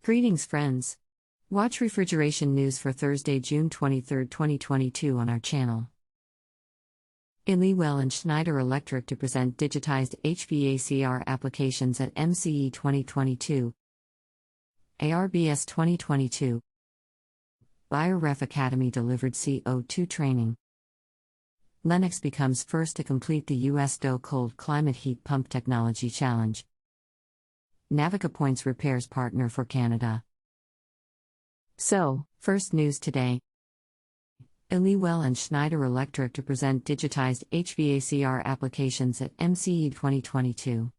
Greetings, friends. Watch refrigeration news for Thursday, June 23, 2022 on our channel. Eliwell and Schneider Electric to present digitized HVACR applications at MCE 2022. ARBS 2022. Beijer Ref Academy delivered CO2 training. Lennox becomes first to complete the U.S. DOE Cold Climate Heat Pump Technology Challenge. NAVAC Appoints repairs partner for Canada. So, first news today. Eliwell and Schneider Electric to present digitized HVACR applications at MCE 2022.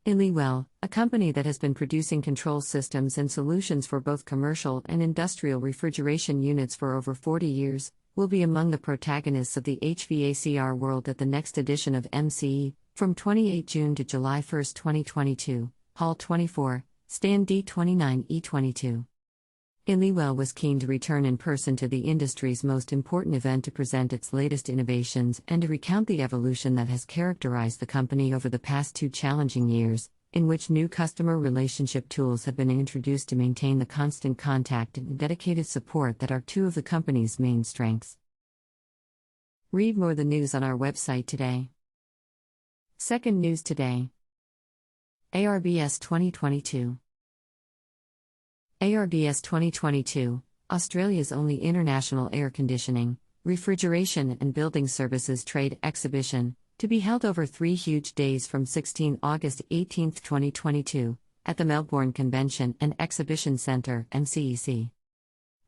Eliwell, a company that has been producing control systems and solutions for both commercial and industrial refrigeration units for over 40 years, will be among the protagonists of the HVACR world at the next edition of MCE, from 28 June to July 1, 2022, Hall 24, Stand D29E22. Eliwell was keen to return in person to the industry's most important event to present its latest innovations and to recount the evolution that has characterized the company over the past 2 challenging years, in which new customer relationship tools have been introduced to maintain the constant contact and dedicated support that are 2 of the company's main strengths. Read more the news on our website today. Second news today. ARBS 2022. ARBS 2022, Australia's only international air conditioning, refrigeration and building services trade exhibition, to be held over 3 huge days from 16 August 18, 2022, at the Melbourne Convention and Exhibition Centre, MCEC.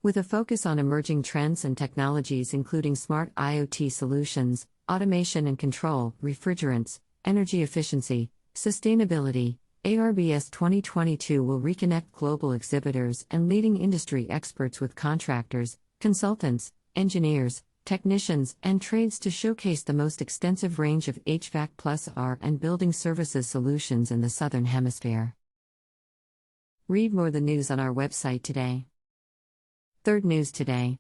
With a focus on emerging trends and technologies including smart IoT solutions, automation and control, refrigerants, energy efficiency, sustainability, ARBS 2022 will reconnect global exhibitors and leading industry experts with contractors, consultants, engineers, technicians, and trades to showcase the most extensive range of HVAC+R and building services solutions in the Southern Hemisphere. Read more the news on our website today. Third news today.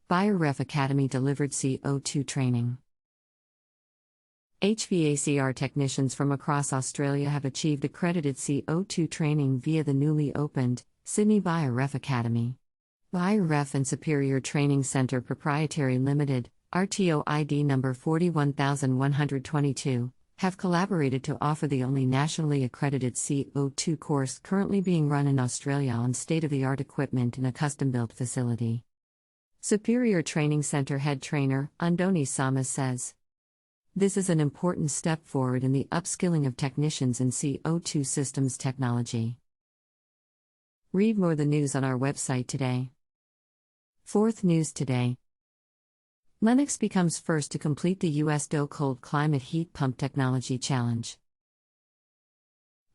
Beijer Ref Academy delivered CO2 training. HVACR technicians from across Australia have achieved accredited CO2 training via the newly opened Sydney Beijer Ref Academy. Beijer Ref and Superior Training Centre Proprietary Limited, RTO ID number 41122, have collaborated to offer the only nationally accredited CO2 course currently being run in Australia on state-of-the-art equipment in a custom-built facility. Superior Training Centre head trainer, Andoni Samas says, "This is an important step forward in the upskilling of technicians in CO2 systems technology." Read more the news on our website today. Fourth news today. Lennox becomes first to complete the U.S. DOE Cold Climate Heat Pump Technology Challenge.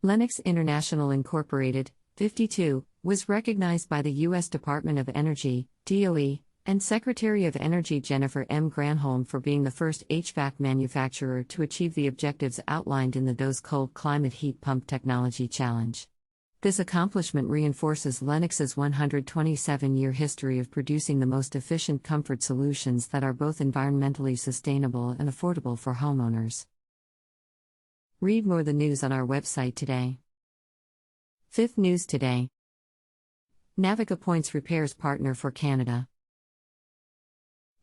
Lennox International Incorporated, 52, was recognized by the U.S. Department of Energy, DOE, and Secretary of Energy Jennifer M. Granholm for being the first HVAC manufacturer to achieve the objectives outlined in the DOE's Cold Climate Heat Pump Technology Challenge. This accomplishment reinforces Lennox's 127-year history of producing the most efficient comfort solutions that are both environmentally sustainable and affordable for homeowners. Read more the news on our website today. Fifth news today. NAVAC Appoints repairs partner for Canada.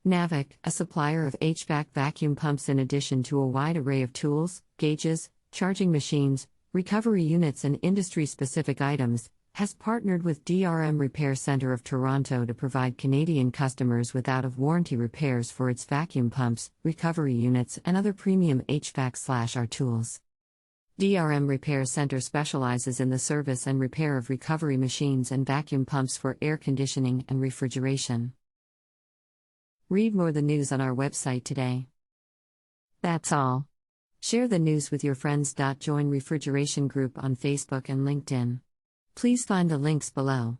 NAVAC, a supplier of HVAC vacuum pumps in addition to a wide array of tools, gauges, charging machines, recovery units and industry-specific items, has partnered with DRM Repair Centre of Toronto to provide Canadian customers with out-of-warranty repairs for its vacuum pumps, recovery units and other premium HVAC/R tools. DRM Repair Centre specializes in the service and repair of recovery machines and vacuum pumps for air conditioning and refrigeration. Read more the news on our website today. That's all. Share the news with your friends. Join Refrigeration Group on Facebook and LinkedIn. Please find the links below.